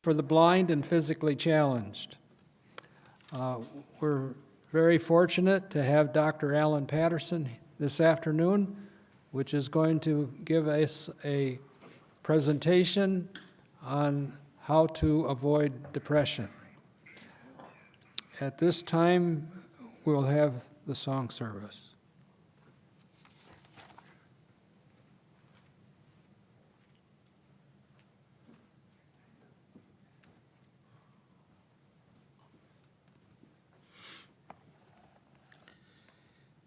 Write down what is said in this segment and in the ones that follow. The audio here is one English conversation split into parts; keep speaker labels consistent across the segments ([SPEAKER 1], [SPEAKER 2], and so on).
[SPEAKER 1] For the blind and physically challenged. We're very fortunate to have Dr. Alan Patterson this afternoon, which is going to give us a presentation on how to avoid depression. At this time, we'll have the song service.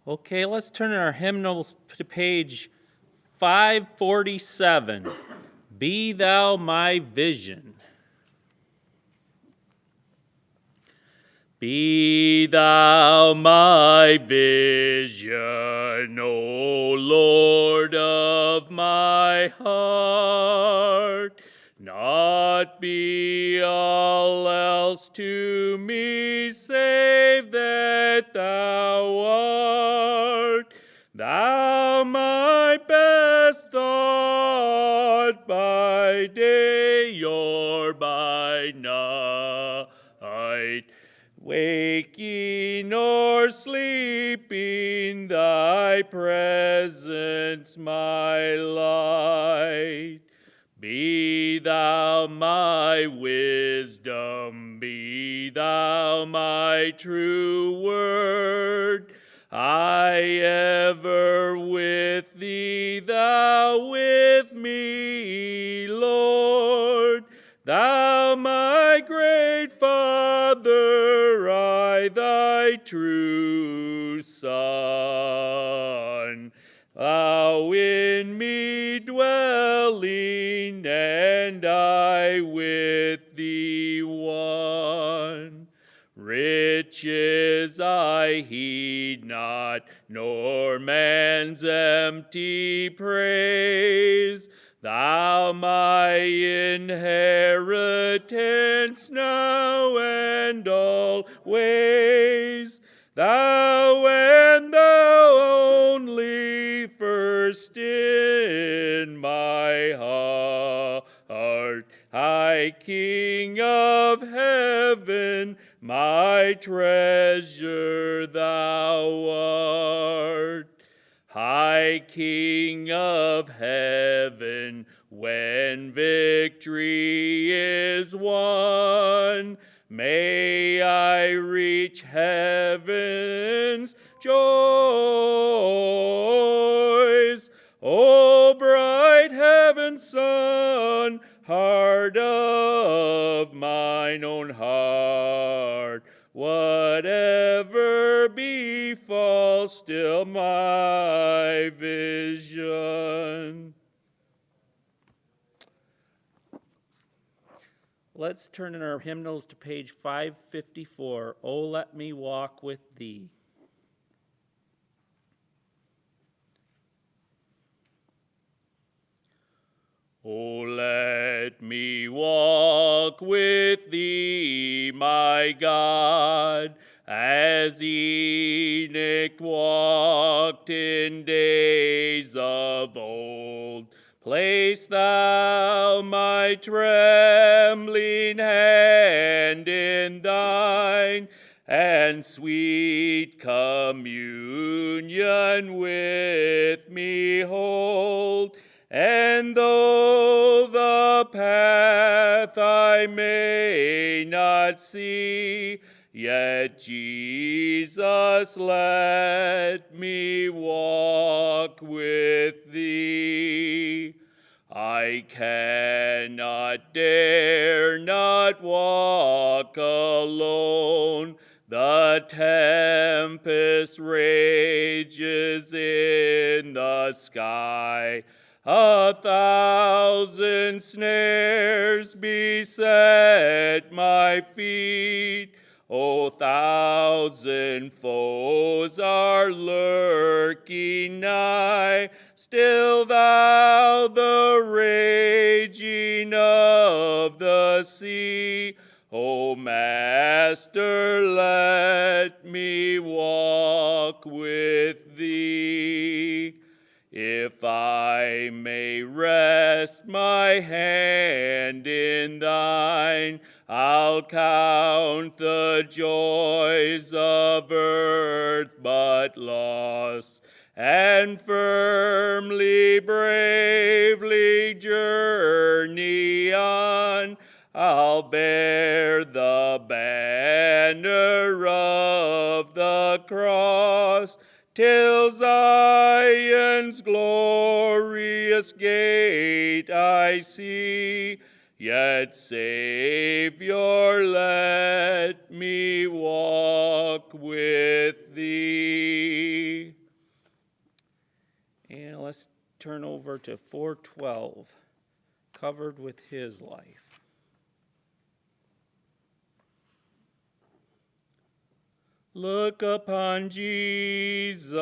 [SPEAKER 2] Okay, let's turn our hymnals to page 547. Be thou my vision. Be thou my vision, O Lord of my heart. Not be all else to me save that thou art. Thou my best thought by day or by night. Waking or sleeping, thy presence my light. Be thou my wisdom, be thou my true word. I ever with thee, thou with me, Lord. Thou my great Father, I thy true Son. Thou in me dwelling, and I with thee one. Riches I heed not, nor man's empty praise. Thou my inheritance now and always. Thou and thou only first in my heart. High King of heaven, my treasure thou art. High King of heaven, when victory is won, may I reach heaven's joys. O bright heaven's sun, heart of mine own heart, whatever befalls, still my vision. Let's turn in our hymnals to page 554. Oh, let me walk with thee. Oh, let me walk with thee, my God, as Enoch walked in days of old. Place thou my trembling hand in thine, and sweet communion with me hold. And though the path I may not see, yet Jesus, let me walk with thee. I cannot, dare not walk alone. The tempest rages in the sky. 1,000 snares beset my feet. 1,000 foes are lurking nigh. Still thou the raging of the sea. O Master, let me walk with thee. If I may rest my hand in thine, I'll count the joys of earth but loss, and firmly, bravely journey on. I'll bear the banner of the cross, till Zion's glorious gate I see. Yet, Savior, let me walk with thee. And let's turn over to 412, covered with his life. Look upon Jesus,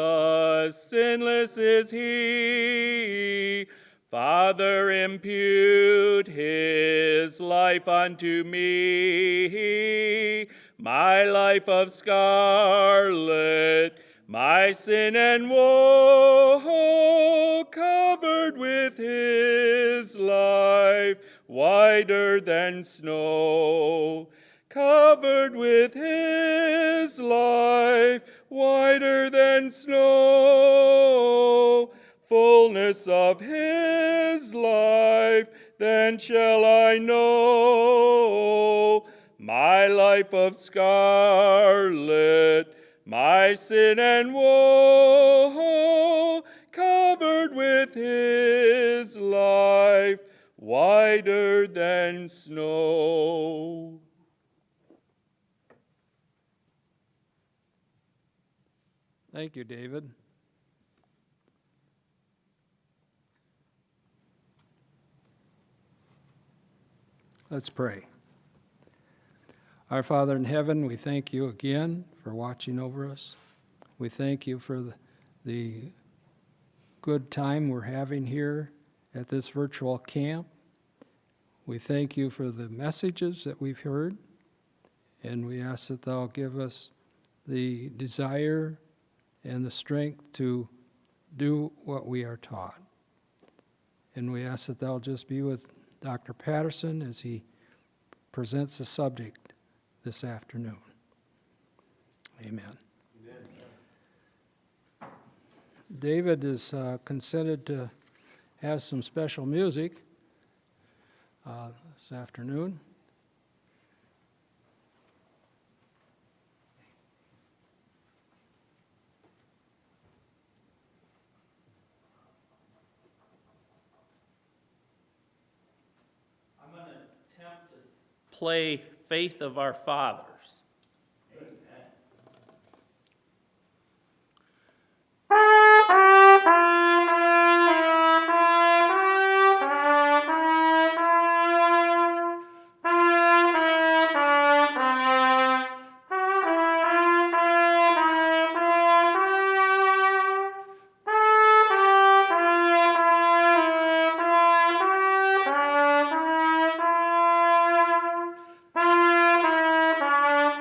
[SPEAKER 2] sinless is he. Father, impute his life unto me. My life of scarlet, my sin and woe, covered with his life, whiter than snow. Covered with his life, whiter than snow. Fullness of his life, then shall I know. My life of scarlet, my sin and woe, covered with his life, whiter than snow.
[SPEAKER 1] Thank you, David. Let's pray. Our Father in heaven, we thank you again for watching over us. We thank you for the good time we're having here at this virtual camp. We thank you for the messages that we've heard, and we ask that thou give us the desire and the strength to do what we are taught. And we ask that thou just be with Dr. Patterson as he presents the subject this afternoon. Amen. David is consented to have some special music this afternoon.
[SPEAKER 2] Play Faith of Our Fathers.
[SPEAKER 3] Thank you.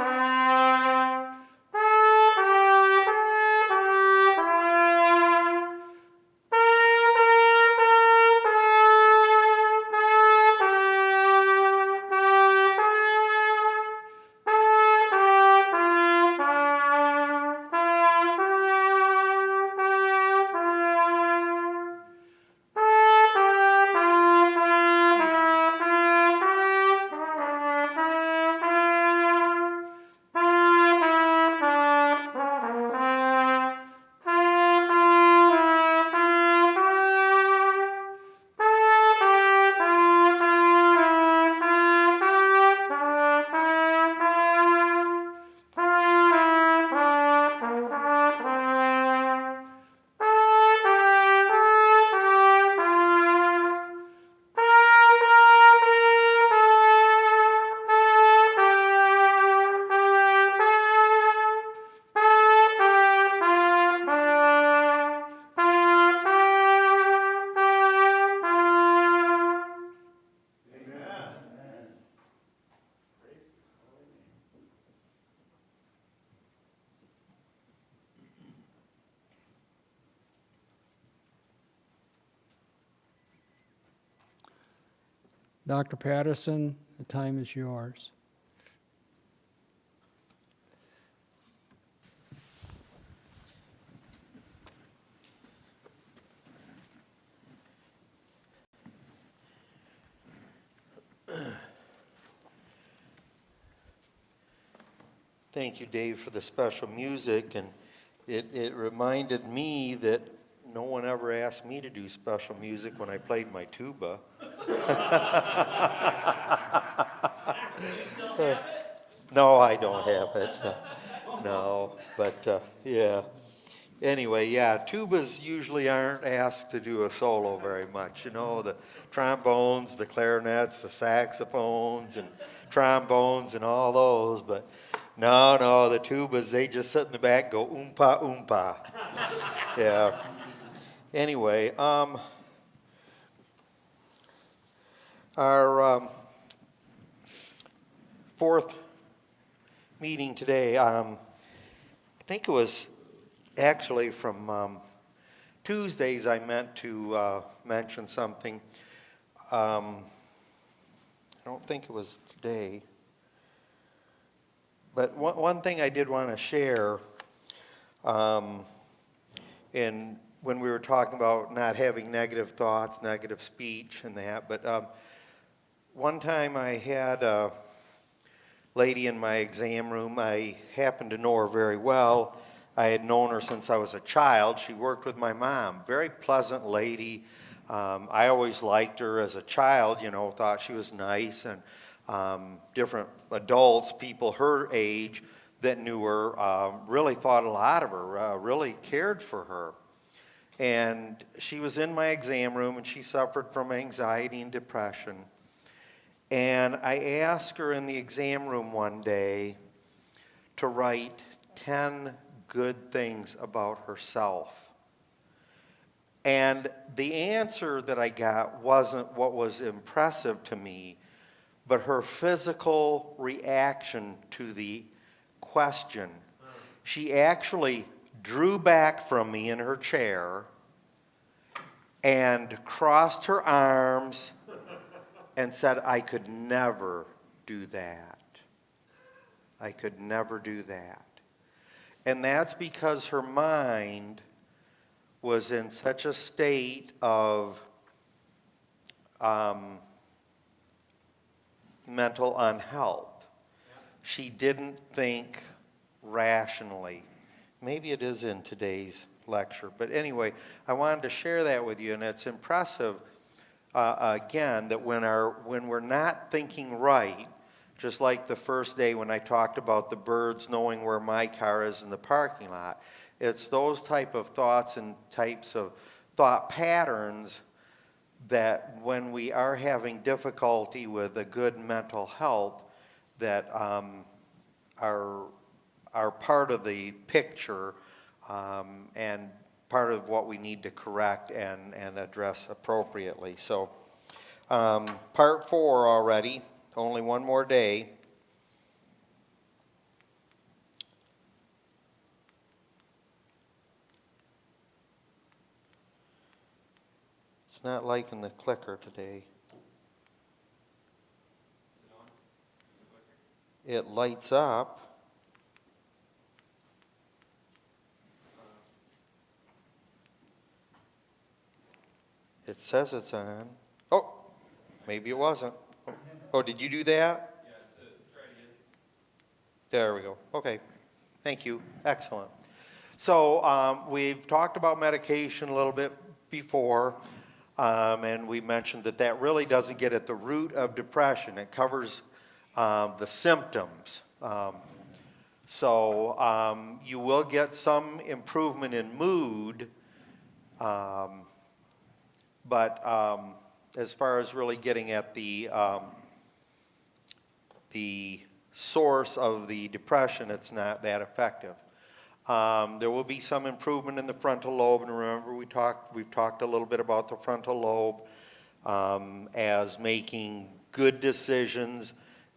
[SPEAKER 1] Dr. Patterson, the time is yours.
[SPEAKER 3] Thank you, Dave, for the special music, and it reminded me that no one ever asked me to do special music when I played my tuba. No, I don't have it. No, but yeah. Anyway, yeah, tubas usually aren't asked to do a solo very much. You know, the trombones, the clarinets, the saxophones, and trombones, and all those. But no, the tubas, they just sit in the back and go oompa oompa. Yeah. Anyway, our fourth meeting today, I think it was actually from Tuesdays I meant to mention something. I don't think it was today. But one thing I did want to share, and when we were talking about not having negative thoughts, negative speech and that, but one time I had a lady in my exam room. I happened to know her very well. I had known her since I was a child. She worked with my mom. Very pleasant lady. I always liked her as a child, you know, thought she was nice. And different adults, people her age that knew her, really thought a lot of her, really cared for her. And she was in my exam room, and she suffered from anxiety and depression. And I asked her in the exam room one day to write 10 good things about herself. And the answer that I got wasn't what was impressive to me, but her physical reaction to the question. She actually drew back from me in her chair and crossed her arms and said, "I could never do that. I could never do that." And that's because her mind was in such a state of mental unhealth. She didn't think rationally. Maybe it is in today's lecture. But anyway, I wanted to share that with you, and it's impressive, again, that when we're not thinking right, just like the first day when I talked about the birds knowing where my car is in the parking lot, it's those type of thoughts and types of thought patterns that when we are having difficulty with a good mental health, that are part of the picture and part of what we need to correct and address appropriately. So part 4 already, only one more day. It's not liking the clicker today. It lights up. It says it's on. Oh, maybe it wasn't. Oh, did you do that?
[SPEAKER 2] Yeah, so try it again.
[SPEAKER 3] There we go. Okay. Thank you. Excellent. So we've talked about medication a little bit before, and we mentioned that really doesn't get at the root of depression. It covers the symptoms. So you will get some improvement in mood, but as far as really getting at the source of the depression, it's not that effective. There will be some improvement in the frontal lobe, and remember we've talked a little bit about the frontal lobe as making good decisions,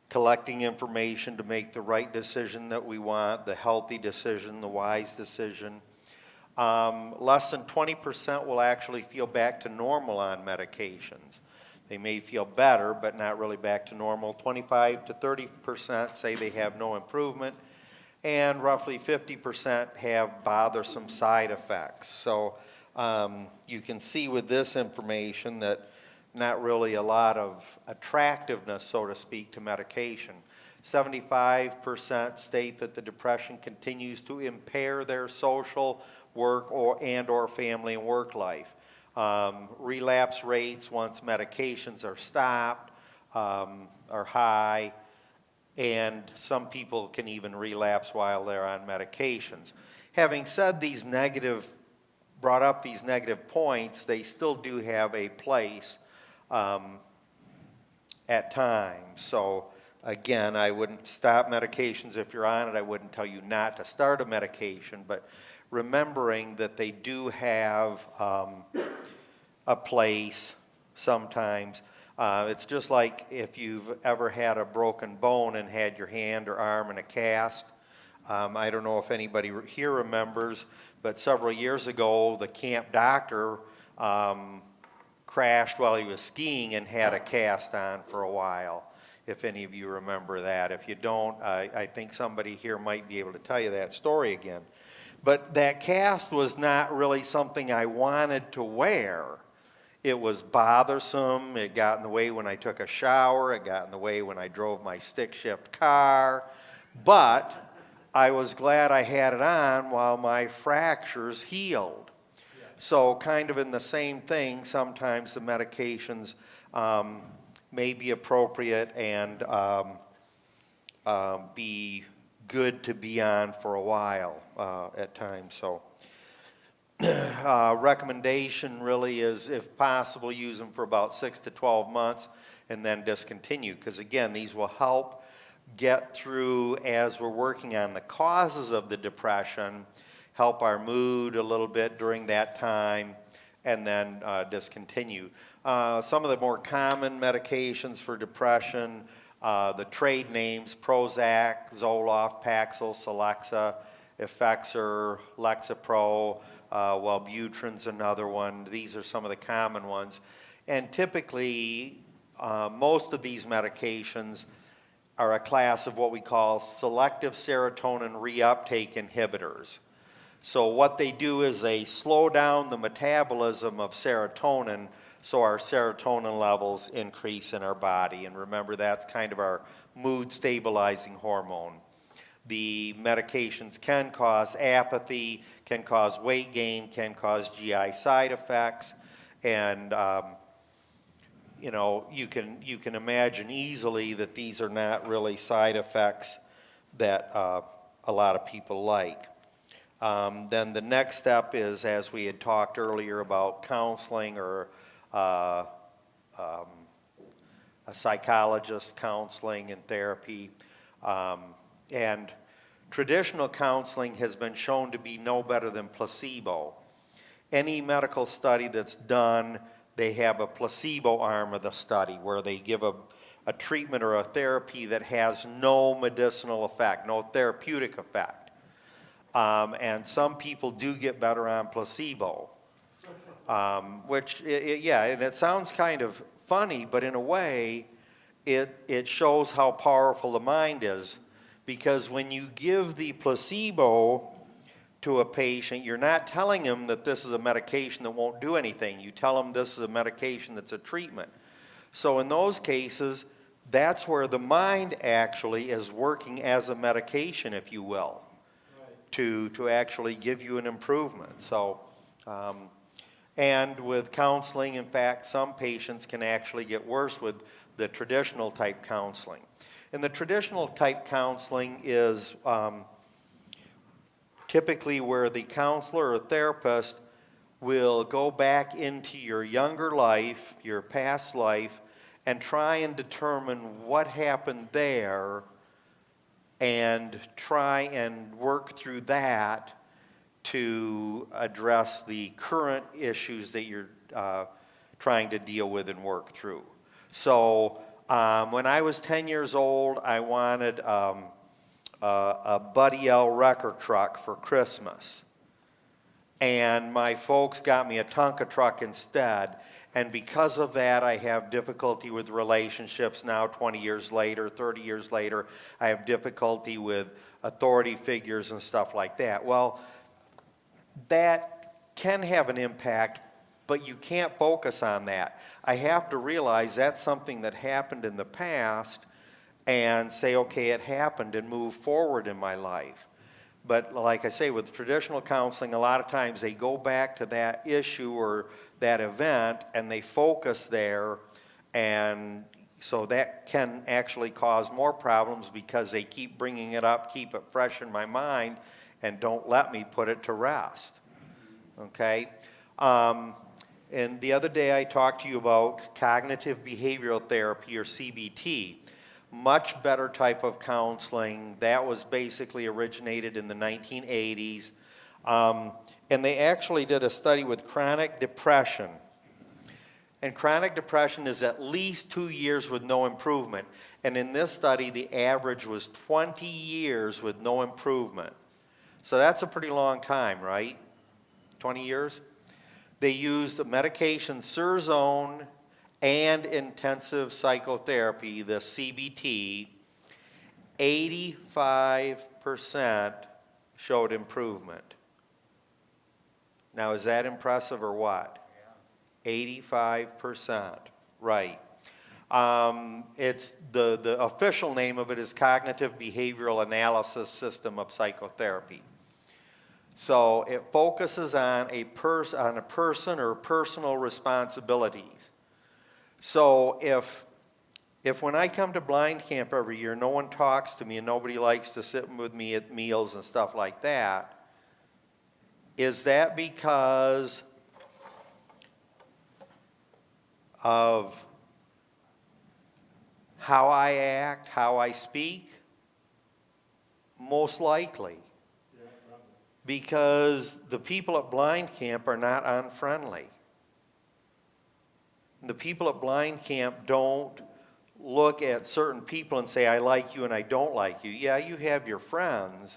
[SPEAKER 3] collecting information to make the right decision that we want, the healthy decision, the wise decision. Less than 20% will actually feel back to normal on medications. They may feel better, but not really back to normal. 25 to 30% say they have no improvement, and roughly 50% have bothersome side effects. So you can see with this information that not really a lot of attractiveness, so to speak, to medication. 75% state that the depression continues to impair their social, work, or family and work life. Relapse rates once medications are stopped are high, and some people can even relapse while they're on medications. Having said brought up these negative points, they still do have a place at times. So again, I wouldn't stop medications if you're on it. I wouldn't tell you not to start a medication, but remembering that they do have a place sometimes. It's just like if you've ever had a broken bone and had your hand or arm in a cast. I don't know if anybody here remembers, but several years ago, the camp doctor crashed while he was skiing and had a cast on for a while, if any of you remember that. If you don't, I think somebody here might be able to tell you that story again. But that cast was not really something I wanted to wear. It was bothersome. It got in the way when I took a shower. It got in the way when I drove my stick shift car. But I was glad I had it on while my fractures healed. So kind of in the same thing, sometimes the medications may be appropriate and be good to be on for a while at times. So recommendation really is, if possible, use them for about 6 to 12 months and then discontinue, because again, these will help get through as we're working on the causes of the depression, help our mood a little bit during that time, and then discontinue. Some of the more common medications for depression, the trade names: Prozac, Zoloft, Paxil, Celexa, Effexor, Lexapro, Wellbutrin's another one. These are some of the common ones. And typically, most of these medications are a class of what we call selective serotonin reuptake inhibitors. So what they do is they slow down the metabolism of serotonin so our serotonin levels increase in our body. And remember, that's kind of our mood stabilizing hormone. The medications can cause apathy, can cause weight gain, can cause GI side effects, and you know, you can imagine easily that these are not really side effects that a lot of people like. Then the next step is, as we had talked earlier, about counseling or a psychologist counseling and therapy. And traditional counseling has been shown to be no better than placebo. Any medical study that's done, they have a placebo arm of the study where they give a treatment or a therapy that has no medicinal effect, no therapeutic effect. And some people do get better on placebo, which, yeah, and it sounds kind of funny, but in a way, it shows how powerful the mind is. Because when you give the placebo to a patient, you're not telling them that this is a medication that won't do anything. You tell them this is a medication that's a treatment. So in those cases, that's where the mind actually is working as a medication, if you will, to actually give you an improvement. So, and with counseling, in fact, some patients can actually get worse with the traditional type counseling. And the traditional type counseling is typically where the counselor or therapist will go back into your younger life, your past life, and try and determine what happened there and try and work through that to address the current issues that you're trying to deal with and work through. So when I was 10 years old, I wanted a Buddy L record truck for Christmas. and my folks got me a Tonka truck instead. And because of that, I have difficulty with relationships now, 20 years later, 30 years later. I have difficulty with authority figures and stuff like that. Well, that can have an impact, but you can't focus on that. I have to realize that's something that happened in the past and say, okay, it happened, and move forward in my life. But like I say, with traditional counseling, a lot of times they go back to that issue or that event and they focus there, and so that can actually cause more problems because they keep bringing it up, keep it fresh in my mind, and don't let me put it to rest. Okay? And the other day I talked to you about cognitive behavioral therapy, or CBT. Much better type of counseling. That was basically originated in the 1980s. And they actually did a study with chronic depression. And chronic depression is at least 2 years with no improvement. And in this study, the average was 20 years with no improvement. So that's a pretty long time, right? 20 years? They used medication, Surzone, and intensive psychotherapy, the CBT. 85% showed improvement. Now, is that impressive or what? 85%, right. It's the official name of it is Cognitive Behavioral Analysis System of Psychotherapy. So it focuses on a person or personal responsibilities. So if when I come to blind camp every year, no one talks to me and nobody likes to sit with me at meals and stuff like that, is that because of how I act, how I speak? Most likely. Because the people at blind camp are not unfriendly. The people at blind camp don't look at certain people and say, I like you and I don't like you. Yeah, you have your friends,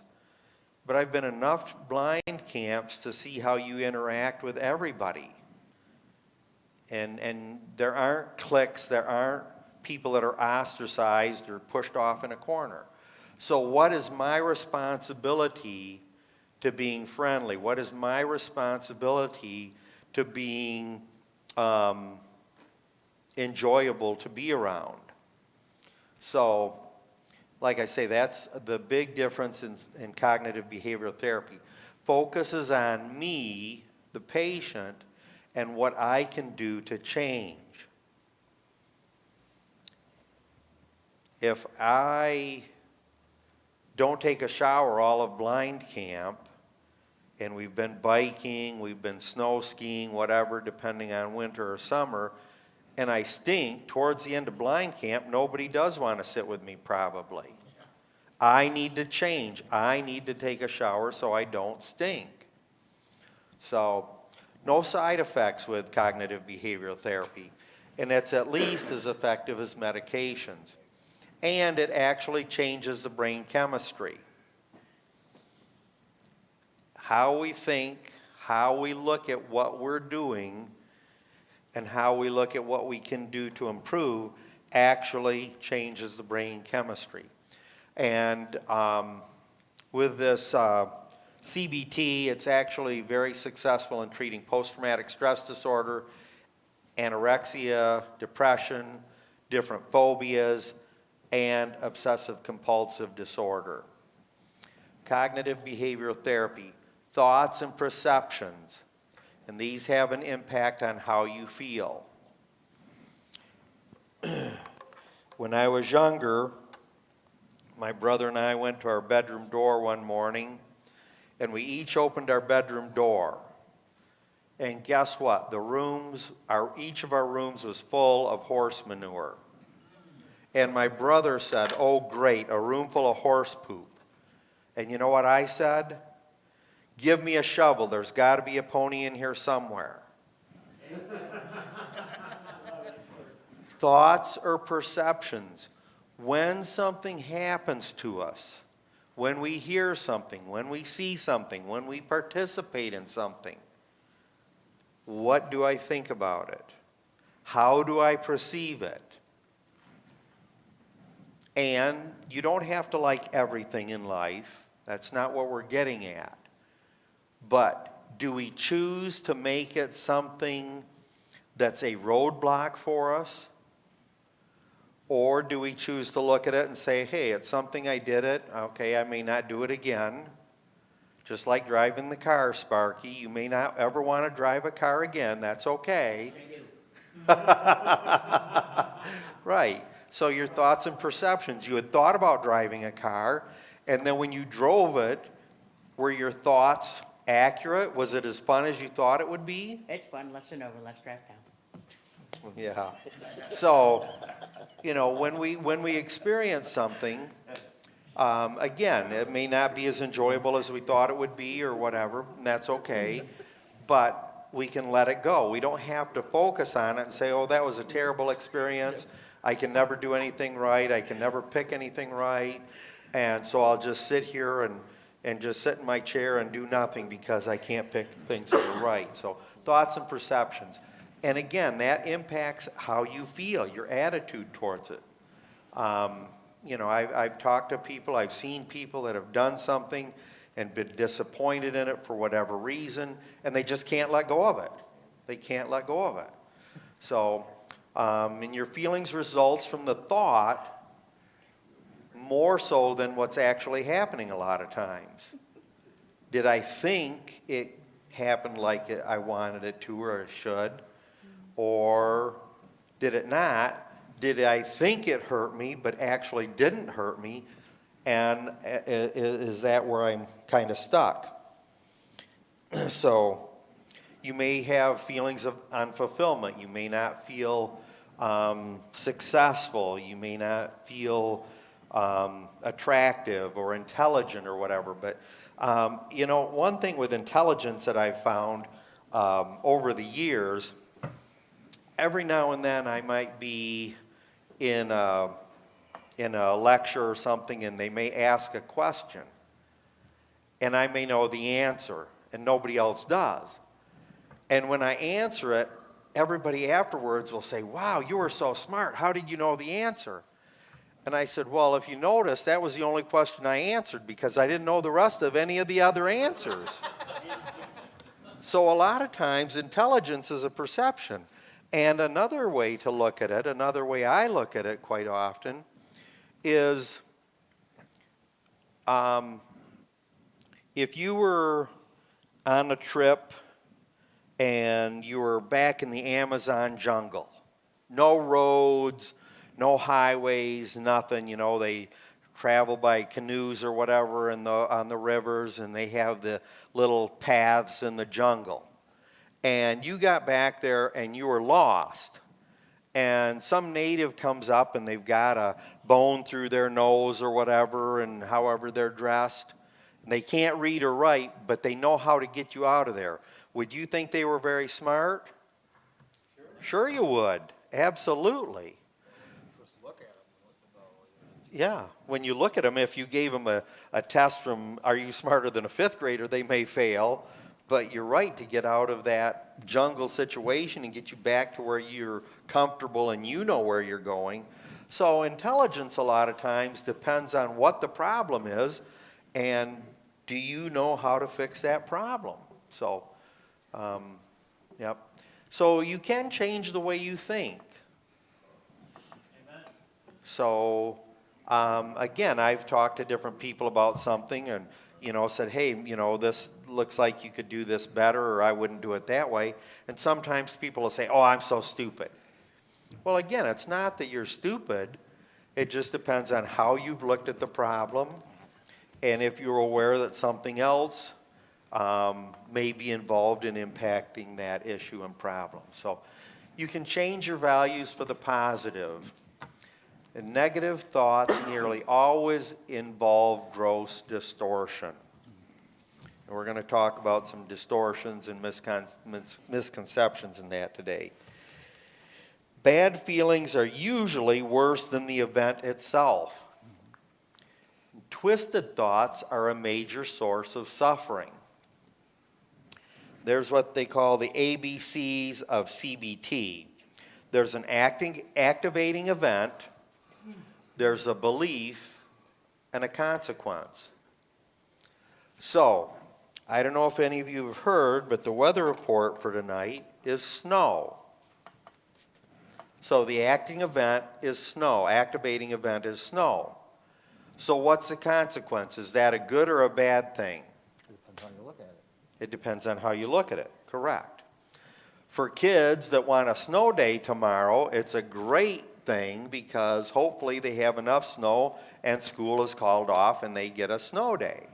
[SPEAKER 3] but I've been enough blind camps to see how you interact with everybody. And there aren't cliques, there aren't people that are ostracized or pushed off in a corner. So what is my responsibility to being friendly? What is my responsibility to being enjoyable to be around? So, like I say, that's the big difference in cognitive behavioral therapy. Focuses on me, the patient, and what I can do to change. If I don't take a shower all of blind camp, and we've been biking, we've been snow skiing, whatever, depending on winter or summer, and I stink, towards the end of blind camp, nobody does want to sit with me probably. I need to change. I need to take a shower so I don't stink. So, no side effects with cognitive behavioral therapy, and it's at least as effective as medications. And it actually changes the brain chemistry. How we think, how we look at what we're doing, and how we look at what we can do to improve actually changes the brain chemistry. And with this CBT, it's actually very successful in treating post-traumatic stress disorder, anorexia, depression, different phobias, and obsessive-compulsive disorder. Cognitive behavioral therapy, thoughts and perceptions, and these have an impact on how you feel. When I was younger, my brother and I went to our bedroom door one morning, and we each opened our bedroom door. And guess what? Each of our rooms was full of horse manure. And my brother said, oh great, a room full of horse poop. And you know what I said? Give me a shovel, there's got to be a pony in here somewhere. Thoughts or perceptions. When something happens to us, when we hear something, when we see something, when we participate in something, what do I think about it? How do I perceive it? And you don't have to like everything in life. That's not what we're getting at. But do we choose to make it something that's a roadblock for us? Or do we choose to look at it and say, hey, it's something, I did it. Okay, I may not do it again. Just like driving the car, Sparky. You may not ever want to drive a car again. That's okay. Right. So your thoughts and perceptions. You had thought about driving a car, and then when you drove it, were your thoughts accurate? Was it as fun as you thought it would be?
[SPEAKER 4] It's fun. Listen over. Let's drive down.
[SPEAKER 3] Yeah. So, you know, when we experience something, again, it may not be as enjoyable as we thought it would be or whatever, and that's okay, but we can let it go. We don't have to focus on it and say, oh, that was a terrible experience. I can never do anything right. I can never pick anything right. And so I'll just sit here and just sit in my chair and do nothing because I can't pick things that are right. So thoughts and perceptions. And again, that impacts how you feel, your attitude towards it. You know, I've talked to people, I've seen people that have done something and been disappointed in it for whatever reason, and they just can't let go of it. They can't let go of it. So, and your feelings results from the thought more so than what's actually happening a lot of times. Did I think it happened like I wanted it to or it should? Or did it not? Did I think it hurt me but actually didn't hurt me? And is that where I'm kind of stuck? So you may have feelings of unfulfillment. You may not feel successful. You may not feel attractive or intelligent or whatever. But, you know, one thing with intelligence that I've found over the years, every now and then I might be in a lecture or something and they may ask a question and I may know the answer and nobody else does. And when I answer it, everybody afterwards will say, wow, you were so smart. How did you know the answer? And I said, well, if you notice, that was the only question I answered because I didn't know the rest of any of the other answers. So a lot of times, intelligence is a perception. And another way to look at it, another way I look at it quite often, is if you were on a trip and you were back in the Amazon jungle, no roads, no highways, nothing, you know, they travel by canoes or whatever on the rivers, and they have the little paths in the jungle. And you got back there and you were lost. And some native comes up and they've got a bone through their nose or whatever, and however they're dressed. And they can't read or write, but they know how to get you out of there. Would you think they were very smart? Sure you would. Absolutely. Yeah, when you look at them, if you gave them a test from, are you smarter than a fifth grader, they may fail. But you're right, to get out of that jungle situation and get you back to where you're comfortable and you know where you're going. So intelligence a lot of times depends on what the problem is and do you know how to fix that problem. So, yep. So you can change the way you think. Amen. So, again, I've talked to different people about something and, you know, said, hey, you know, this looks like you could do this better or I wouldn't do it that way. And sometimes people will say, oh, I'm so stupid. Well, again, it's not that you're stupid. It just depends on how you've looked at the problem and if you're aware that something else may be involved in impacting that issue and problem. So you can change your values for the positive. And negative thoughts nearly always involve gross distortion. And we're going to talk about some distortions and misconceptions in that today. Bad feelings are usually worse than the event itself. Twisted thoughts are a major source of suffering. There's what they call the ABCs of CBT. There's an activating event, there's a belief, and a consequence. So, I don't know if any of you have heard, but the weather report for tonight is snow. So the acting event is snow, activating event is snow. So what's the consequence? Is that a good or a bad thing?
[SPEAKER 5] Depends how you look at it.
[SPEAKER 3] It depends on how you look at it, correct. For kids that want a snow day tomorrow, it's a great thing because hopefully they have enough snow and school is called off and they get a snow day.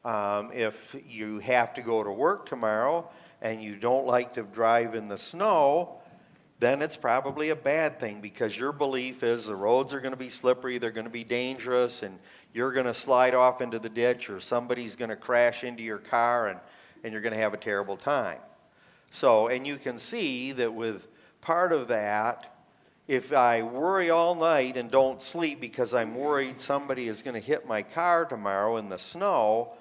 [SPEAKER 3] If you have to go to work tomorrow and you don't like to drive in the snow, then it's probably a bad thing because your belief is the roads are going to be slippery, they're going to be dangerous, and you're going to slide off into the ditch or somebody's going to crash into your car and you're going to have a terrible time. So, and you can see that with part of that, if I worry all night and don't sleep because I'm worried somebody is going to hit my car tomorrow in the snow,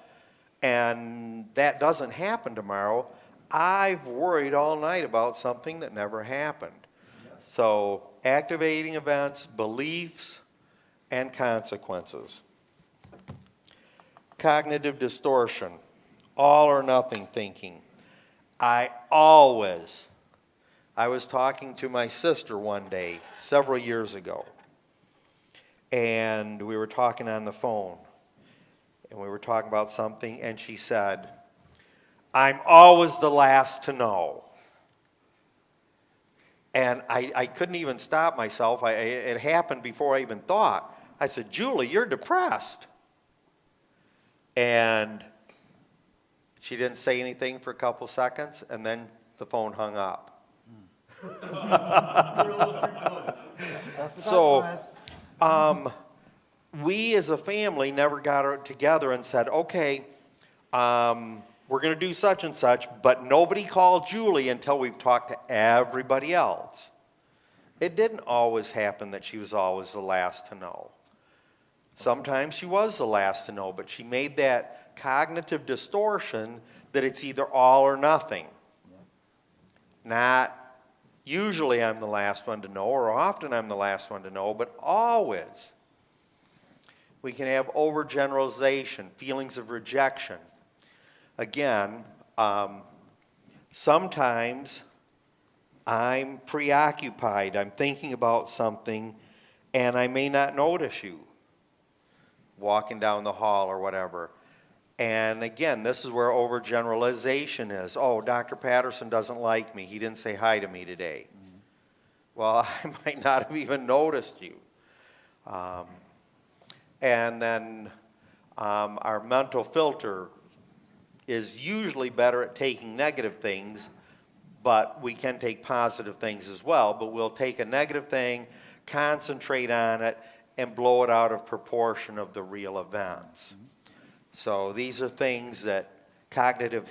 [SPEAKER 3] and that doesn't happen tomorrow, I've worried all night about something that never happened. So, activating events, beliefs, and consequences. Cognitive distortion, all or nothing thinking. I was talking to my sister one day, several years ago, and we were talking on the phone, and we were talking about something, and she said, I'm always the last to know. And I couldn't even stop myself. It happened before I even thought. I said, Julie, you're depressed. And she didn't say anything for a couple seconds, and then the phone hung up.
[SPEAKER 5] That's the
[SPEAKER 3] So,
[SPEAKER 5] consequence.
[SPEAKER 3] we as a family never got together and said, okay, we're going to do such and such, but nobody called Julie until we've talked to everybody else. It didn't always happen that she was always the last to know. Sometimes she was the last to know, but she made that cognitive distortion that it's either all or nothing. Not usually I'm the last one to know, or often I'm the last one to know, but always. We can have overgeneralization, feelings of rejection. Again, sometimes I'm preoccupied, I'm thinking about something, and I may not notice you walking down the hall or whatever. And again, this is where overgeneralization is. Oh, Dr. Patterson doesn't like me. He didn't say hi to me today. Mm-hmm. Well, I might not have even noticed you. And then our mental filter is usually better at taking negative things, but we can take positive things as well. But we'll take a negative thing, concentrate on it, and blow it out of proportion of the real events. Mm-hmm. So these are things that cognitive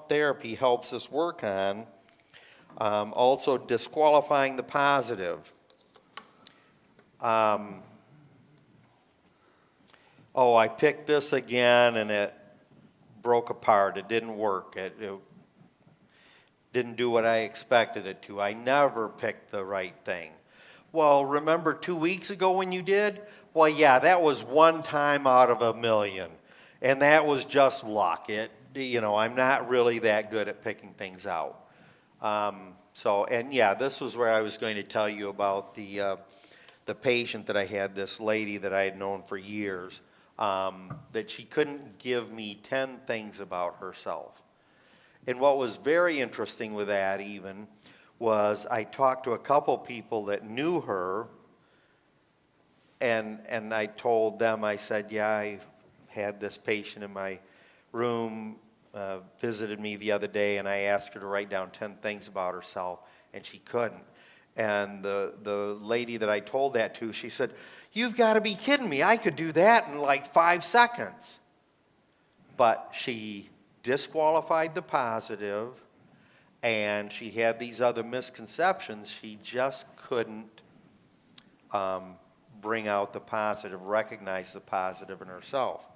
[SPEAKER 3] therapy helps us work on. Also disqualifying the positive. Oh, I picked this again and it broke apart. It didn't work. It didn't do what I expected it to. I never picked the right thing. Well, remember 2 weeks ago when you did? Well, yeah, that was one time out of a million. And that was just luck. I'm not really that good at picking things out. This was where I was going to tell you about the patient that I had, this lady that I had known for years, that she couldn't give me 10 things about herself. And what was very interesting with that even was I talked to a couple people that knew her, and I told them, I said, yeah, I had this patient in my room, visited me the other day, and I asked her to write down 10 things about herself, and she couldn't. And the lady that I told that to, she said, you've got to be kidding me. I could do that in like 5 seconds. But she disqualified the positive, and she had these other misconceptions. She just couldn't bring out the positive, recognize the positive in herself.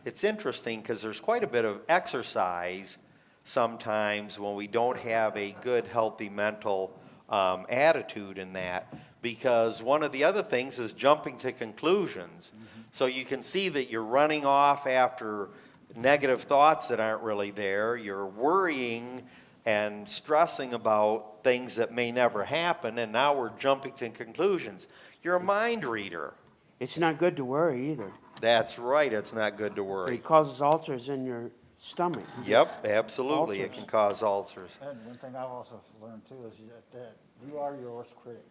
[SPEAKER 3] It's interesting because there's quite a bit of exercise sometimes when we don't have a good, healthy mental attitude in that, because one of the other things is jumping to conclusions. So you can see that you're running off after negative thoughts that aren't really there. You're worrying and stressing about things that may never happen, and now we're jumping to conclusions. You're a mind reader.
[SPEAKER 6] It's not good to worry either.
[SPEAKER 3] That's right, it's not good to worry.
[SPEAKER 6] It causes ulcers in your stomach.
[SPEAKER 3] Yep, absolutely, it
[SPEAKER 6] Ulcers.
[SPEAKER 3] can cause ulcers.
[SPEAKER 5] And one thing I've also learned too is that you are your worst critic.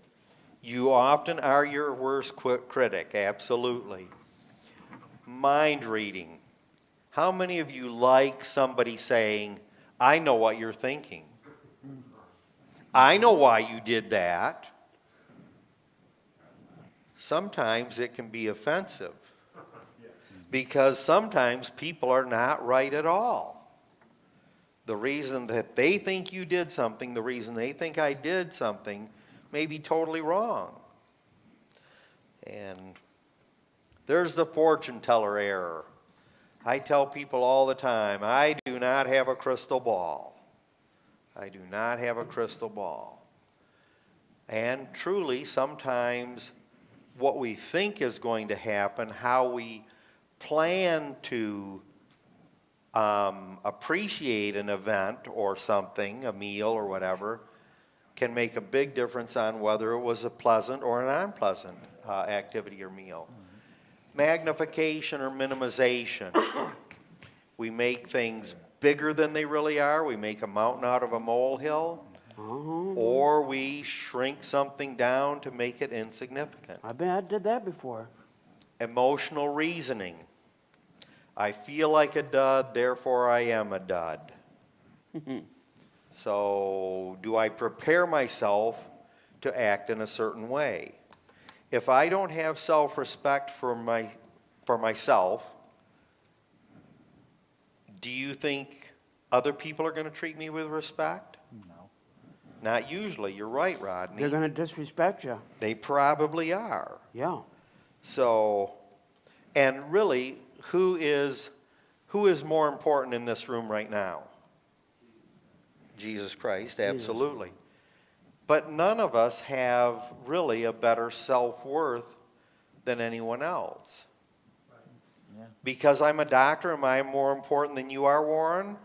[SPEAKER 3] You often are your worst critic, absolutely. Mind reading. How many of you like somebody saying, I know what you're thinking? I know why you did that. Sometimes it can be offensive, because sometimes people are not right at all. The reason that they think you did something, the reason they think I did something, may be totally wrong. And there's the fortune teller error. I tell people all the time, I do not have a crystal ball. I do not have a crystal ball. And truly, sometimes what we think is going to happen, how we plan to appreciate an event or something, a meal or whatever, can make a big difference on whether it was a pleasant or an unpleasant activity or meal. Magnification or minimization. We make things bigger than they really are. We make a mountain out of a molehill. Or we shrink something down to make it insignificant.
[SPEAKER 6] I did that before.
[SPEAKER 3] Emotional reasoning. I feel like a dud, therefore I am a dud. So, do I prepare myself to act in a certain way? If I don't have self-respect for myself, do you think other people are going to treat me with respect?
[SPEAKER 5] No.
[SPEAKER 3] Not usually. You're right, Rodney.
[SPEAKER 6] They're going to disrespect you.
[SPEAKER 3] They probably are.
[SPEAKER 6] Yeah.
[SPEAKER 3] So, and really, who is more important in this room right now? Jesus Christ, absolutely. But none of us have really a better self-worth than anyone else.
[SPEAKER 5] Yeah.
[SPEAKER 3] Because I'm a doctor, am I more important than you are, Warren?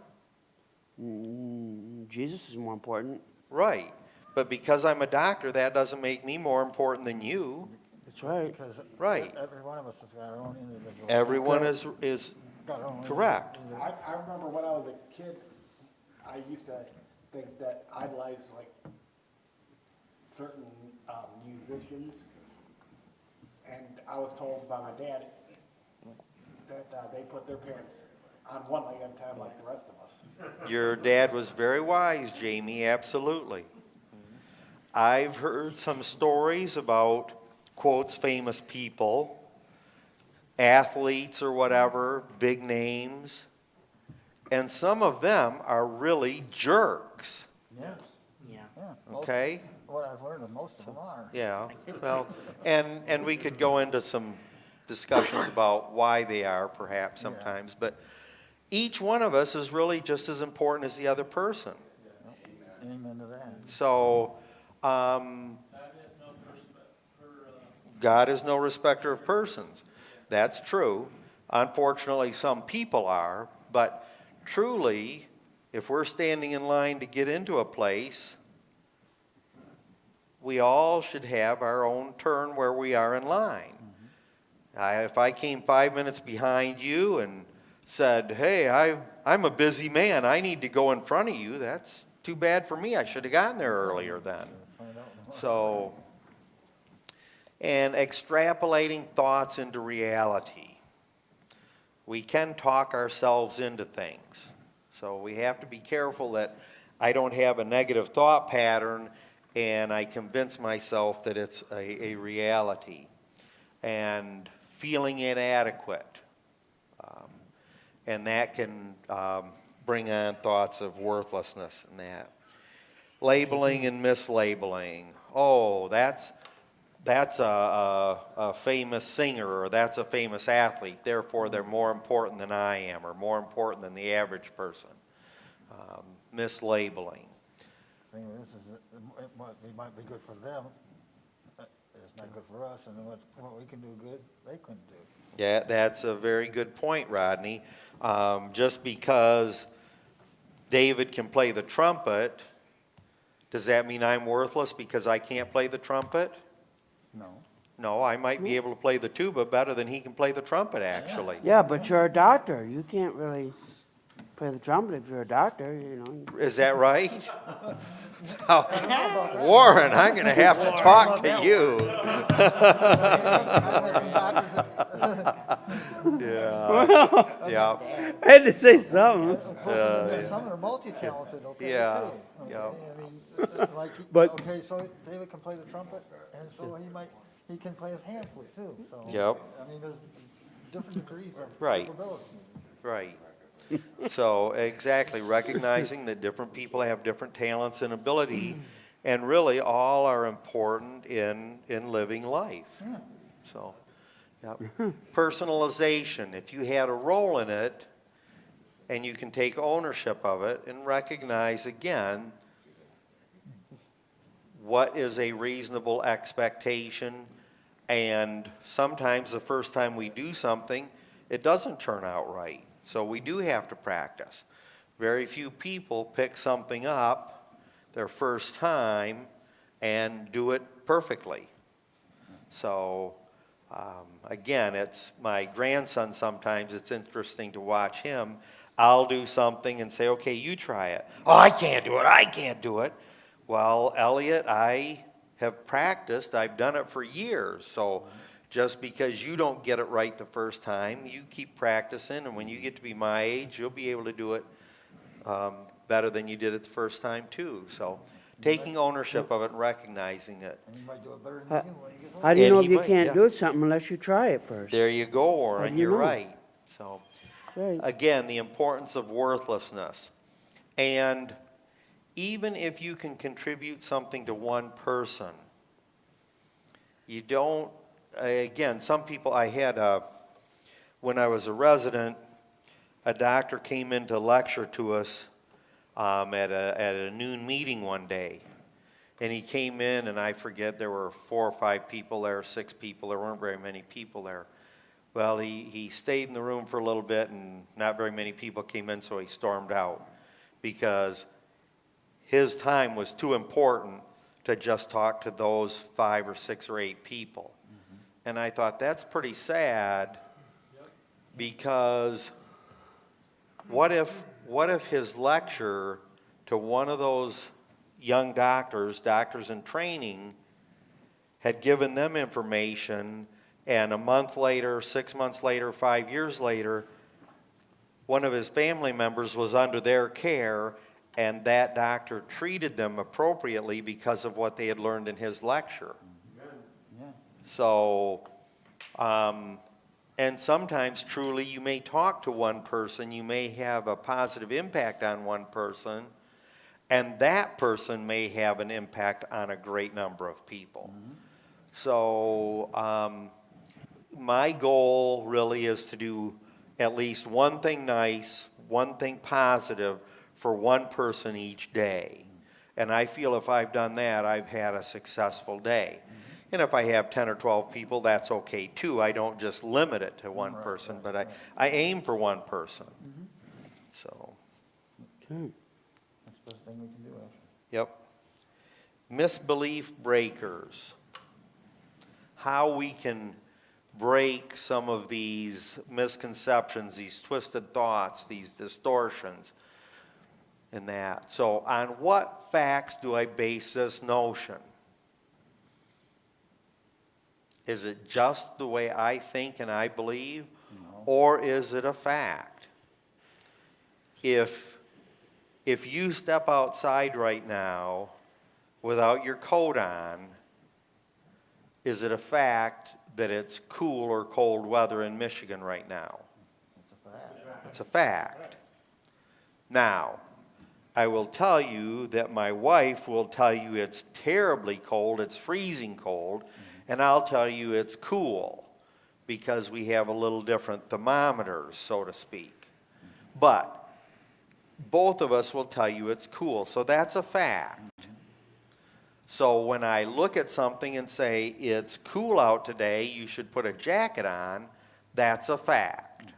[SPEAKER 6] Jesus is more important.
[SPEAKER 3] Right. But because I'm a doctor, that doesn't make me more important than you.
[SPEAKER 6] That's right.
[SPEAKER 5] Because
[SPEAKER 3] Right.
[SPEAKER 5] every one of us has got our own individual.
[SPEAKER 3] Everyone is
[SPEAKER 5] got our own
[SPEAKER 3] correct.
[SPEAKER 5] individual-
[SPEAKER 7] I remember when I was a kid, I used to think that idolize like certain musicians, and I was told by my dad that they put their pants on one leg at a time like the rest of us.
[SPEAKER 3] Your dad was very wise, Jamie, absolutely. I've heard some stories about, quotes, famous people, athletes or whatever, big names, and some of them are really jerks,
[SPEAKER 5] Yeah,
[SPEAKER 4] Yeah.
[SPEAKER 5] yeah. Most-
[SPEAKER 3] okay?
[SPEAKER 5] What I've learned is most of them are.
[SPEAKER 3] Yeah, well, and we could go into some discussions about why they are perhaps sometimes, but each one of us is really just as important as the other person.
[SPEAKER 5] Amen to that.
[SPEAKER 3] So, God is no respecter of persons. That's true. Unfortunately, some people are, but truly, if we're standing in line to get into a place, we all should have our own turn where we are in line. If I came 5 minutes behind you and said, hey, I'm a busy man, I need to go in front of you, that's too bad for me. I should have gotten there earlier then.
[SPEAKER 5] Find out.
[SPEAKER 3] So, and extrapolating thoughts into reality. We can talk ourselves into things. So we have to be careful that I don't have a negative thought pattern and I convince myself that it's a reality. And feeling inadequate. And that can bring on thoughts of worthlessness and that. Labeling and mislabeling. Oh, that's a famous singer, or that's a famous athlete, therefore they're more important than I am, or more important than the average person. Mislabeling.
[SPEAKER 5] Thing is, it might be good for them, but it's not good for us, and then what we can do good, they couldn't do.
[SPEAKER 3] Yeah, that's a very good point, Rodney. Just because David can play the trumpet, does that mean I'm worthless because I can't play the trumpet?
[SPEAKER 5] No.
[SPEAKER 3] No, I might be able to play the tuba better than he can play the trumpet, actually.
[SPEAKER 6] Yeah, but you're a doctor. You can't really play the trumpet if you're a doctor, you know.
[SPEAKER 3] Is that right? Now, Warren, I'm going to have to talk to you. Yeah, yeah,
[SPEAKER 6] I had to say something.
[SPEAKER 5] Some are multi-talented, okay,
[SPEAKER 3] Yeah,
[SPEAKER 5] too.
[SPEAKER 3] yeah.
[SPEAKER 5] Okay, I mean, it's like,
[SPEAKER 6] But-
[SPEAKER 5] okay, so David can play the trumpet, and so he can play his hand flute too, so.
[SPEAKER 3] Yep.
[SPEAKER 5] I mean, there's different degrees of
[SPEAKER 3] Right.
[SPEAKER 5] capability.
[SPEAKER 3] right. So exactly, recognizing that different people have different talents and ability, and really all are important in living life. So, yeah. Personalization, if you had a role in it, and you can take ownership of it and recognize again, what is a reasonable expectation, and sometimes the first time we do something, it doesn't turn out right. So we do have to practice. Very few people pick something up their first time and do it perfectly. So again, it's my grandson sometimes, it's interesting to watch him. I'll do something and say, okay, you try it. Oh, I can't do it. Well, Elliot, I have practiced, I've done it for years, so just because you don't get it right the first time, you keep practicing, and when you get to be my age, you'll be able to do it better than you did it the first time too. So taking ownership of it and recognizing it.
[SPEAKER 5] And you might do it better than you when you get older.
[SPEAKER 6] How do you
[SPEAKER 3] And
[SPEAKER 6] know
[SPEAKER 3] he
[SPEAKER 6] if you
[SPEAKER 3] might,
[SPEAKER 6] can't
[SPEAKER 3] yeah.
[SPEAKER 6] do something unless you try it first?
[SPEAKER 3] There you go,
[SPEAKER 6] How
[SPEAKER 3] Warren,
[SPEAKER 6] do you
[SPEAKER 3] you're
[SPEAKER 6] know?
[SPEAKER 3] right. So
[SPEAKER 6] Right.
[SPEAKER 3] again, the importance of worthlessness. And even if you can contribute something to one person, you don't, again, some people, I had, when I was a resident, a doctor came in to lecture to us at a noon meeting one day. And he came in, and I forget, there were 4 or 5 people there, 6 people, there weren't very many people there. Well, he stayed in the room for a little bit, and not very many people came in, so he stormed out. Because his time was too important to just talk to those 5 or 6 or 8 people. And I thought, that's pretty sad, because what if his lecture to one of those young doctors in training, had given them information, and a month later, 6 months later, 5 years later, one of his family members was under their care, and that doctor treated them appropriately because of what they had learned in his lecture.
[SPEAKER 5] Yeah.
[SPEAKER 3] So, and sometimes truly you may talk to one person, you may have a positive impact on one person, and that person may have an impact on a great number of people. So, my goal really is to do at least one thing nice, one thing positive for one person each day. And I feel if I've done that, I've had a successful day. And if I have 10 or 12 people, that's okay too. I don't just limit it to one person, but I aim for one person. So,
[SPEAKER 6] Okay.
[SPEAKER 5] That's the best thing we can do, actually.
[SPEAKER 3] yep. Misbelief breakers. How we can break some of these misconceptions, these twisted thoughts, these distortions, and that. So on what facts do I base this notion? Is it just the way I think and I believe? Or is it a fact? If you step outside right now without your coat on, is it a fact that it's cool or cold weather in Michigan right now?
[SPEAKER 5] It's a fact.
[SPEAKER 3] It's a fact. Now, I will tell you that my wife will tell you it's terribly cold, it's freezing cold, And I'll tell you it's cool because we have a little different thermometers, so to speak. But both of us will tell you it's cool. So that's a fact. So when I look at something and say, it's cool out today, you should put a jacket on, that's a fact.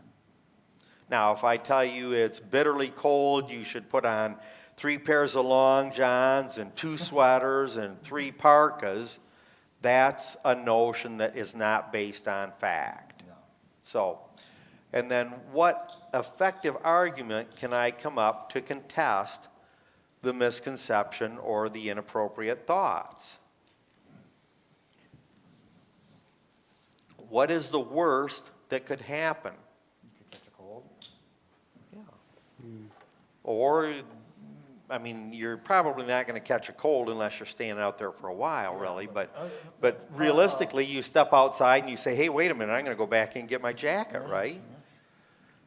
[SPEAKER 3] Now, if I tell you it's bitterly cold, you should put on 3 pairs of long johns and 2 sweaters and 3 parkas, that's a notion that is not based on fact. So, and then what effective argument can I come up to contest the misconception or the inappropriate thoughts? What is the worst that could happen?
[SPEAKER 5] You could catch a cold.
[SPEAKER 3] Yeah. Or, I mean, you're probably not going to catch a cold unless you're staying out there for a while, really. But realistically, you step outside and you say, hey, wait a minute, I'm going to go back and get my jacket, right?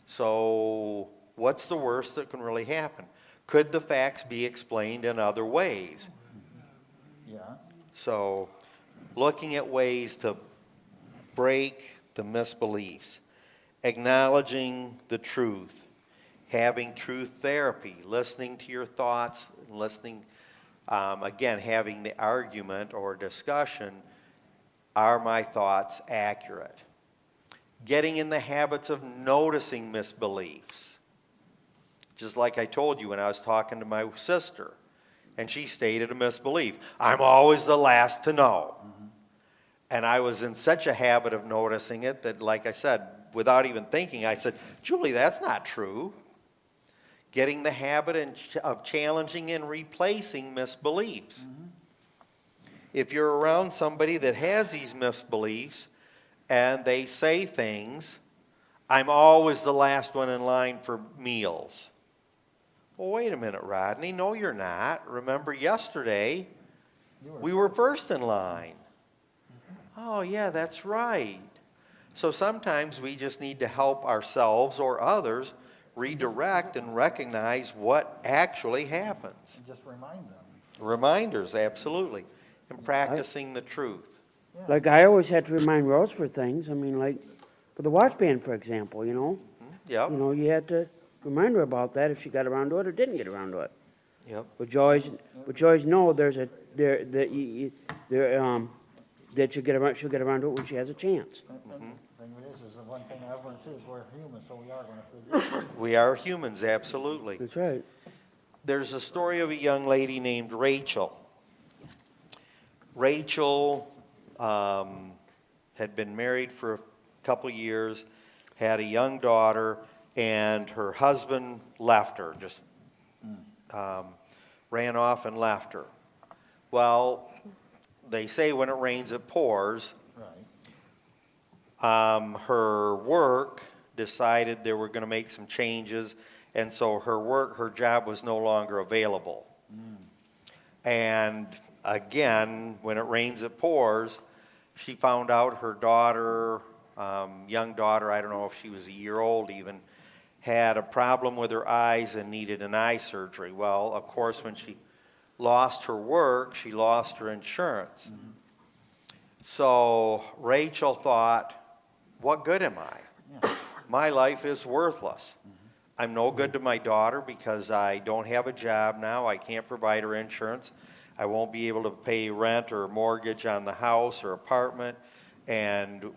[SPEAKER 3] So what's the worst that can really happen? Could the facts be explained in other ways?
[SPEAKER 5] Yeah.
[SPEAKER 3] So looking at ways to break the misbeliefs, acknowledging the truth, having truth therapy, listening to your thoughts, listening, again, having the argument or discussion, are my thoughts accurate? Getting in the habits of noticing misbeliefs. Just like I told you when I was talking to my sister, and she stated a misbelief. I'm always the last to know. And I was in such a habit of noticing it that, like I said, without even thinking, I said, Julie, that's not true. Getting the habit of challenging and replacing misbeliefs. If you're around somebody that has these misbeliefs and they say things, I'm always the last one in line for meals. Well, wait a minute, Rodney. No, you're not. Remember yesterday, we were first in line. Oh, yeah, that's right. So sometimes we just need to help ourselves or others redirect and recognize what actually happens.
[SPEAKER 5] And just remind them.
[SPEAKER 3] Reminders, absolutely. And practicing the truth.
[SPEAKER 6] Like, I always had to remind Rose for things. I mean, like, for the watch band, for example, you know?
[SPEAKER 3] Yep,
[SPEAKER 6] You know, you had to remind her about that if she got around to it or didn't get around to it.
[SPEAKER 3] yep.
[SPEAKER 6] But you always know that she'll get around to it when she has a chance.
[SPEAKER 5] And the thing is the one thing I've learned too is we're human, so we are going to forget.
[SPEAKER 3] We are humans, absolutely.
[SPEAKER 6] That's right.
[SPEAKER 3] There's a story of a young lady named Rachel. Rachel had been married for a couple years, had a young daughter, and her husband left her, just ran off and left her. Well, they say when it rains, it pours.
[SPEAKER 5] Right.
[SPEAKER 3] Her work decided they were going to make some changes, and so her job was no longer available. And again, when it rains, it pours. She found out her daughter, young daughter, I don't know if she was a year old even, had a problem with her eyes and needed an eye surgery. Well, of course, when she lost her work, she lost her insurance. So Rachel thought, what good am I? My life is worthless. I'm no good to my daughter because I don't have a job now. I can't provide her insurance. I won't be able to pay rent or mortgage on the house or apartment. And,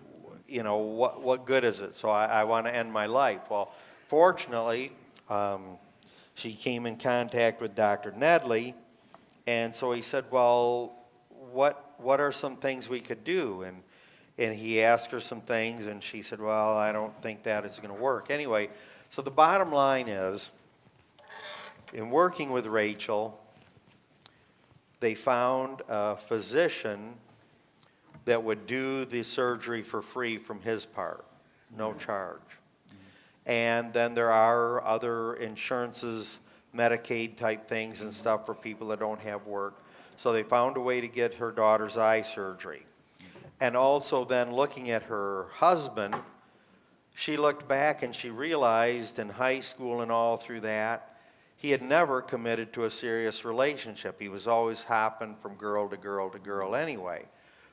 [SPEAKER 3] you know, what good is it? So I want to end my life. Well, fortunately, she came in contact with Dr. Nedley. And so he said, well, what are some things we could do? And he asked her some things, and she said, well, I don't think that is going to work. Anyway, so the bottom line is, in working with Rachel, they found a physician that would do the surgery for free from his part, no charge. And then there are other insurances, Medicaid type things and stuff for people that don't have work. So they found a way to get her daughter's eye surgery. And also then looking at her husband, she looked back and she realized in high school and all through that, he had never committed to a serious relationship. He was always hopping from girl to girl to girl anyway.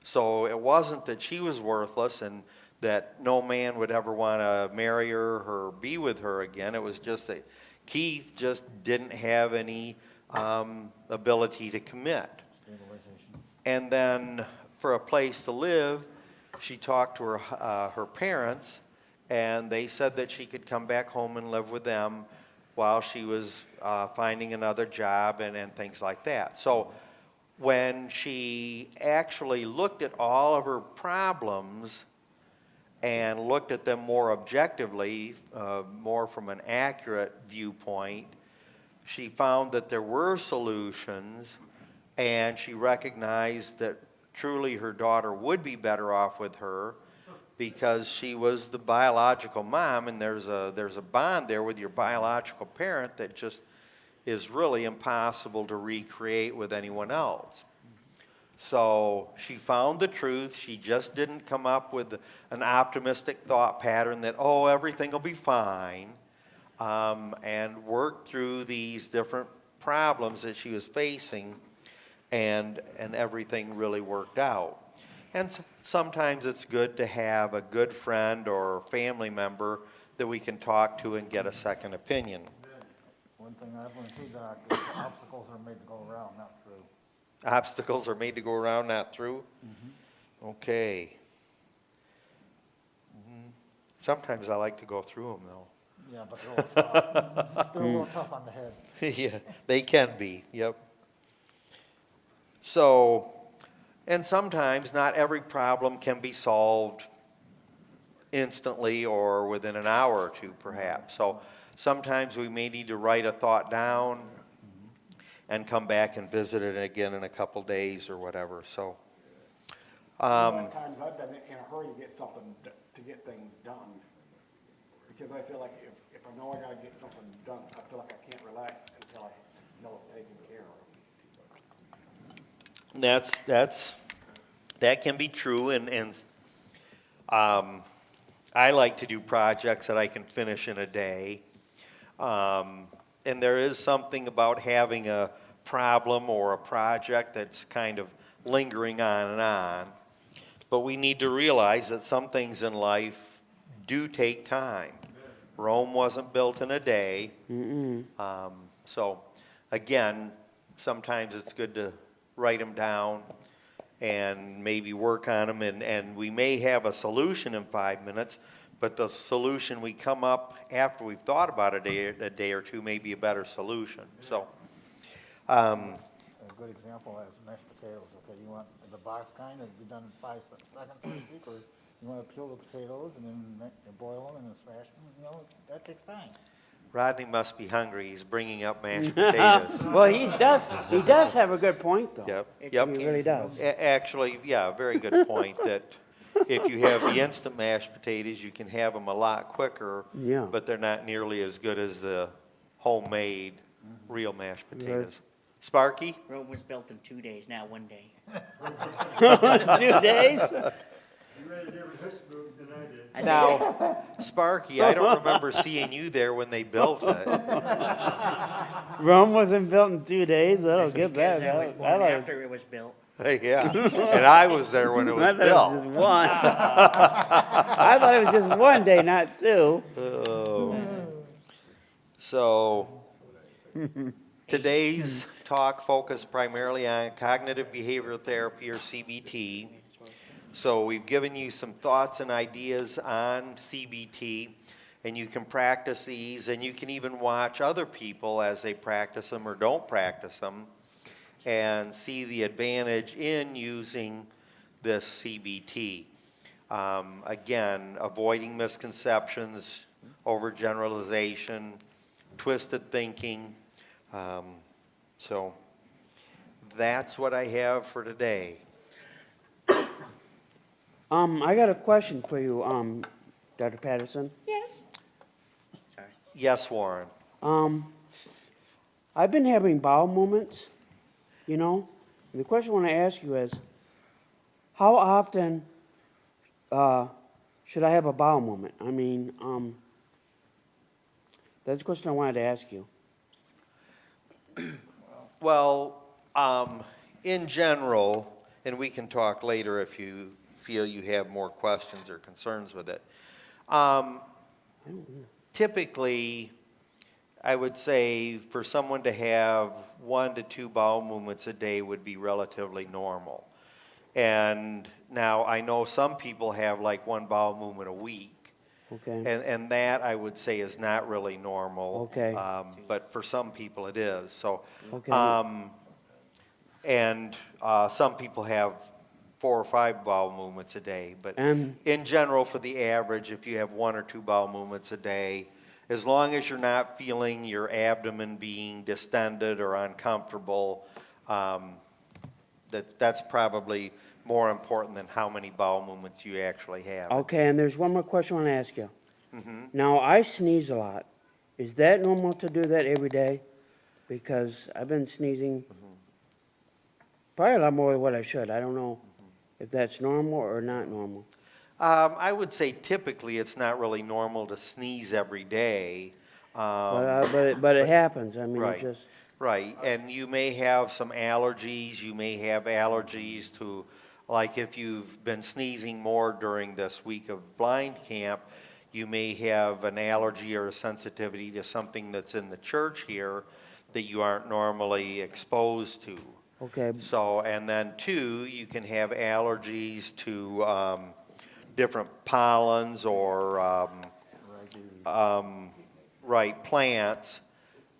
[SPEAKER 3] So it wasn't that she was worthless and that no man would ever want to marry her or be with her again. It was just that Keith just didn't have any ability to commit.
[SPEAKER 5] Stabilization.
[SPEAKER 3] And then for a place to live, she talked to her parents, and they said that she could come back home and live with them while she was finding another job and things like that. So when she actually looked at all of her problems and looked at them more objectively, more from an accurate viewpoint, she found that there were solutions, and she recognized that truly her daughter would be better off with her because she was the biological mom, and there's a bond there with your biological parent that just is really impossible to recreate with anyone else. So she found the truth. She just didn't come up with an optimistic thought pattern that, oh, everything will be fine, and worked through these different problems that she was facing, and everything really worked out. And sometimes it's good to have a good friend or family member that we can talk to and get a second opinion.
[SPEAKER 5] One thing I've learned too, Doc, is obstacles are made to go around, not through.
[SPEAKER 3] Obstacles are made to go around, not through? Okay. Sometimes I like to go through them, though.
[SPEAKER 5] Yeah, but they're a little tough. They're a little tough on the head.
[SPEAKER 3] Yeah, they can be, yep. So, and sometimes not every problem can be solved instantly or within an hour or two, perhaps. So sometimes we may need to write a thought down and come back and visit it again in a couple days or whatever, so.
[SPEAKER 7] A lot of times I've been in a hurry to get something, to get things done. Because I feel like if I know I gotta get something done, I feel like I can't relax until I know it's taken care of.
[SPEAKER 3] That can be true, and I like to do projects that I can finish in a day. And there is something about having a problem or a project that's kind of lingering on and on. But we need to realize that some things in life do take time. Rome wasn't built in a day. So again, sometimes it's good to write them down and maybe work on them, and we may have a solution in 5 minutes, but the solution we come up after we've thought about a day or two may be a better solution. So,
[SPEAKER 5] A good example is mashed potatoes, okay? You want the box kind to be done in 5 seconds, so to speak, or you want to peel the potatoes and then boil them and then smash them, you know, that takes time.
[SPEAKER 3] Rodney must be hungry. He's bringing up mashed potatoes.
[SPEAKER 6] Well, he does have a good point, though.
[SPEAKER 3] Yep,
[SPEAKER 6] He
[SPEAKER 3] yep.
[SPEAKER 6] really does.
[SPEAKER 3] Actually, yeah, very good point, that if you have the instant mashed potatoes, you can have them a lot quicker,
[SPEAKER 6] Yeah.
[SPEAKER 3] but they're not nearly as good as the homemade, real mashed potatoes. Sparky?
[SPEAKER 4] Rome was built in 2 days, now 1 day.
[SPEAKER 6] 2 days?
[SPEAKER 3] Now, Sparky, I don't remember seeing you there when they built it.
[SPEAKER 6] Rome wasn't built in 2 days. That'll get
[SPEAKER 4] Because
[SPEAKER 6] that.
[SPEAKER 4] I was born after it was built.
[SPEAKER 3] Yeah, and I was there when it
[SPEAKER 6] I
[SPEAKER 3] was
[SPEAKER 6] thought it was
[SPEAKER 3] built.
[SPEAKER 6] just one. I thought it was just 1 day, not 2.
[SPEAKER 3] So, today's talk focused primarily on cognitive behavioral therapy, or CBT. So we've given you some thoughts and ideas on CBT, and you can practice these, and you can even watch other people as they practice them or don't practice them, and see the advantage in using this CBT. Again, avoiding misconceptions, overgeneralization, twisted thinking. So that's what I have for today.
[SPEAKER 6] I got a question for you, Dr. Patterson.
[SPEAKER 4] Yes. Sorry.
[SPEAKER 3] Yes, Warren.
[SPEAKER 6] I've been having bowel movements, you know. And the question I want to ask you is, how often should I have a bowel movement? I mean, that's the question I wanted to ask you.
[SPEAKER 3] Well, in general, and we can talk later if you feel you have more questions or concerns with it. Typically, I would say for someone to have 1 to 2 bowel movements a day would be relatively normal. And now I know some people have like 1 bowel movement a week.
[SPEAKER 6] Okay,
[SPEAKER 3] And that I would say is not really normal.
[SPEAKER 6] Okay.
[SPEAKER 3] But for some people it is, so.
[SPEAKER 6] okay,
[SPEAKER 3] Some people have 4 or 5 bowel movements a day, but
[SPEAKER 6] And-
[SPEAKER 3] in general, for the average, if you have 1 or 2 bowel movements a day, as long as you're not feeling your abdomen being distended or uncomfortable, that's probably more important than how many bowel movements you actually have.
[SPEAKER 6] okay, and there's one more question I want to ask you. Now, I sneeze a lot. Is that normal to do that every day? Because I've been sneezing probably a lot more than what I should. I don't know if that's normal or not normal.
[SPEAKER 3] I would say typically it's not really normal to sneeze every day.
[SPEAKER 6] But it happens. I mean, it
[SPEAKER 3] Right.
[SPEAKER 6] just,
[SPEAKER 3] Right, and you may have some allergies, you may have allergies to, like if you've been sneezing more during this week of blind camp, you may have an allergy or a sensitivity to something that's in the church here that you aren't normally exposed to.
[SPEAKER 6] okay,
[SPEAKER 3] So, and then 2, you can have allergies to different pollens or, right, plants,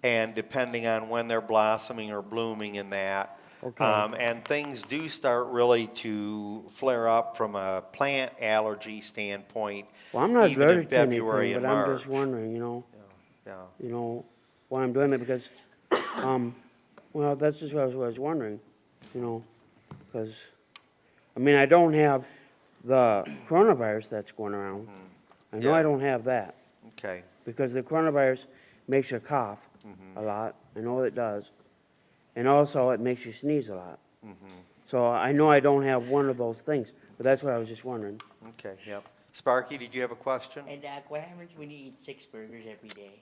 [SPEAKER 3] and depending on when they're blossoming or blooming in that.
[SPEAKER 6] Okay.
[SPEAKER 3] And things do start really to flare up from a plant allergy standpoint.
[SPEAKER 6] well, I'm not
[SPEAKER 3] even in
[SPEAKER 6] allergic to
[SPEAKER 3] February
[SPEAKER 6] anything,
[SPEAKER 3] and
[SPEAKER 6] but I'm just
[SPEAKER 3] March.
[SPEAKER 6] wondering,
[SPEAKER 3] Yeah,
[SPEAKER 6] why I'm doing it because, well, that's just what I was wondering, because, I mean, I don't have the coronavirus that's going around. I know I
[SPEAKER 3] Yeah.
[SPEAKER 6] don't have that
[SPEAKER 3] okay,
[SPEAKER 6] because the coronavirus makes you cough a lot. I know it does. And also it makes you sneeze a lot. So I know I don't have one of those things, but that's what I was just wondering.
[SPEAKER 3] okay, yep. Sparky, did you have a question?
[SPEAKER 4] And Doc, what happens when you eat 6 burgers every day?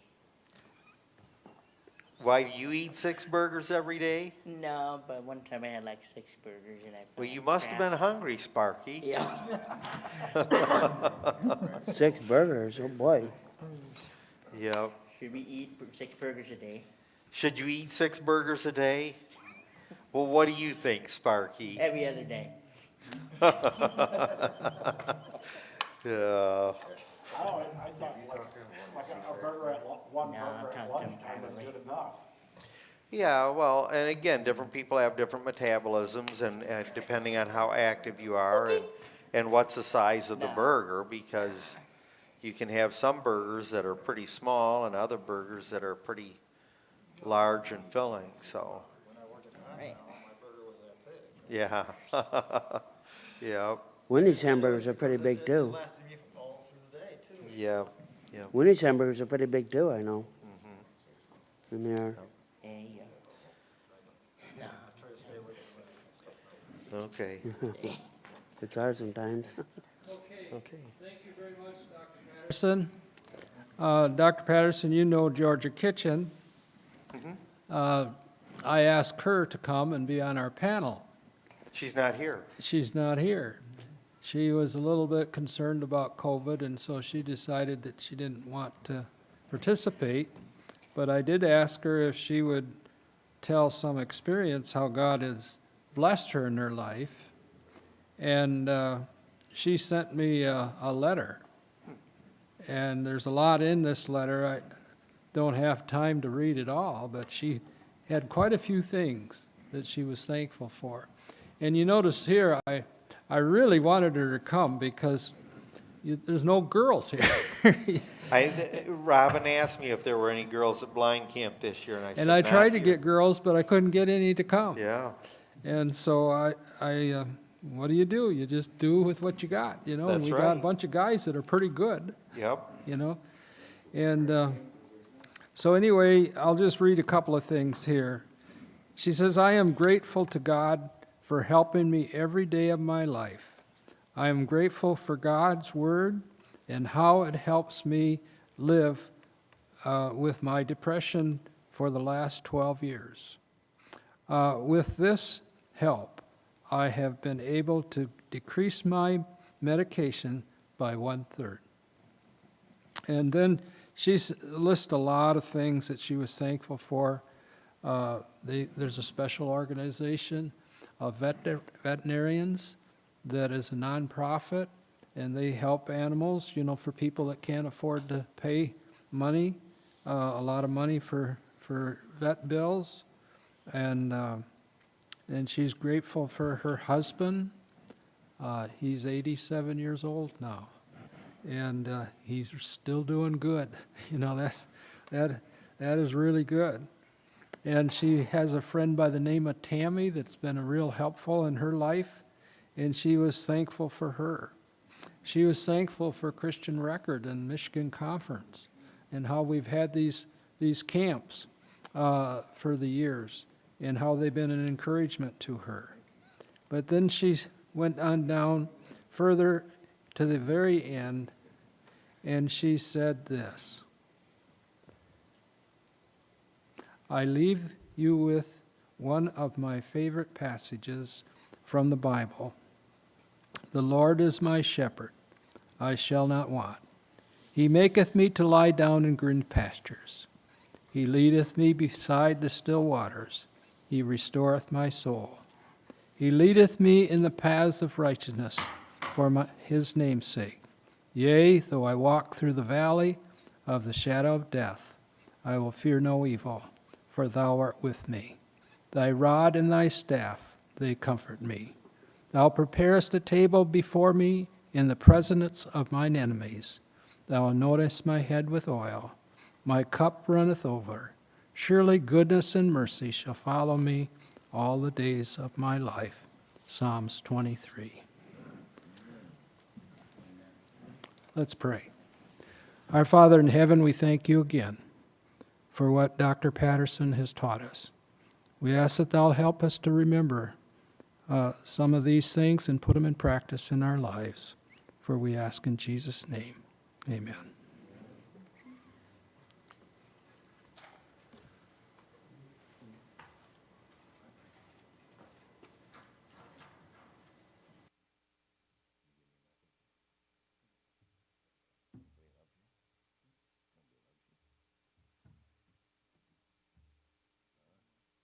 [SPEAKER 3] Why do you eat 6 burgers every day?
[SPEAKER 4] No, but one time I had like 6 burgers and I felt
[SPEAKER 3] Well, you
[SPEAKER 4] like
[SPEAKER 3] must have
[SPEAKER 4] crap.
[SPEAKER 3] been hungry, Sparky.
[SPEAKER 4] Yeah.
[SPEAKER 6] 6 burgers, oh boy.
[SPEAKER 3] Yep.
[SPEAKER 4] Should we eat 6 burgers a day?
[SPEAKER 3] Should you eat 6 burgers a day? Well, what do you think, Sparky?
[SPEAKER 4] Every other day.
[SPEAKER 3] Yeah.
[SPEAKER 7] Oh, I thought like a burger at, one
[SPEAKER 4] No,
[SPEAKER 7] burger
[SPEAKER 4] I'm
[SPEAKER 7] at
[SPEAKER 4] talking
[SPEAKER 7] lunchtime was
[SPEAKER 4] entirely.
[SPEAKER 7] good enough.
[SPEAKER 3] Yeah, well, and again, different people have different metabolisms and depending on how active you are and what's the size of the
[SPEAKER 4] No.
[SPEAKER 3] burger, because you can have some burgers that are pretty small and other burgers that are pretty large and filling, so. Yeah. Yeah,
[SPEAKER 6] Wendy's hamburgers are pretty big too.
[SPEAKER 3] yeah, yeah.
[SPEAKER 6] Wendy's hamburgers are pretty big too, I know. And they are.
[SPEAKER 4] There you go.
[SPEAKER 3] Okay,
[SPEAKER 6] It's hard sometimes.
[SPEAKER 3] okay.
[SPEAKER 1] Thank you very much, Dr. Patterson. Dr. Patterson, you know Georgia Kitchen. I asked her to come and be on our panel.
[SPEAKER 3] She's not here.
[SPEAKER 1] She's not here. She was a little bit concerned about COVID, and so she decided that she didn't want to participate. But I did ask her if she would tell some experience, how God has blessed her in her life. And she sent me a letter. And there's a lot in this letter. I don't have time to read it all, but she had quite a few things that she was thankful for. And you notice here, I really wanted her to come because there's no girls here.
[SPEAKER 3] Robin asked me if there were any girls at blind camp this year, and I said
[SPEAKER 1] And I
[SPEAKER 3] not
[SPEAKER 1] tried to
[SPEAKER 3] here.
[SPEAKER 1] get girls, but I couldn't get any to come.
[SPEAKER 3] Yeah,
[SPEAKER 1] And so what do? You just do with what you got, And
[SPEAKER 3] That's
[SPEAKER 1] we got a
[SPEAKER 3] right.
[SPEAKER 1] bunch of guys that are pretty good,
[SPEAKER 3] yep,
[SPEAKER 1] And so anyway, I'll just read a couple of things here. She says, I am grateful to God for helping me every day of my life. I am grateful for God's word and how it helps me live with my depression for the last 12 years. With this help, I have been able to decrease my medication by 1/3. And then she's lists a lot of things that she was thankful for. There's a special organization of veterinarians that is a nonprofit, and they help animals, for people that can't afford to pay money, a lot of money for vet bills. And she's grateful for her husband. He's 87 years old now, and he's still doing good. That is really good. And she has a friend by the name of Tammy that's been real helpful in her life, and she was thankful for her. She was thankful for Christian Record and Michigan Conference, and how we've had these camps for the years, and how they've been an encouragement to her. But then she went on down further to the very end, and she said this: I leave you with one of my favorite passages from the Bible. The Lord is my shepherd, I shall not want. He maketh me to lie down in green pastures. He leadeth me beside the still waters. He restoreth my soul. He leadeth me in the paths of righteousness for his name's sake. Yea, though I walk through the valley of the shadow of death, I will fear no evil, for thou art with me. Thy rod and thy staff, they comfort me. Thou preparest a table before me in the presence of mine enemies. Thou anointest my head with oil. My cup runneth over. Surely goodness and mercy shall follow me all the days of my life. Psalms 23. Let's pray. Our Father in heaven, we thank you again for what Dr. Patterson has taught us. We ask that thou help us to remember some of these things and put them in practice in our lives. For we ask in Jesus' name, amen.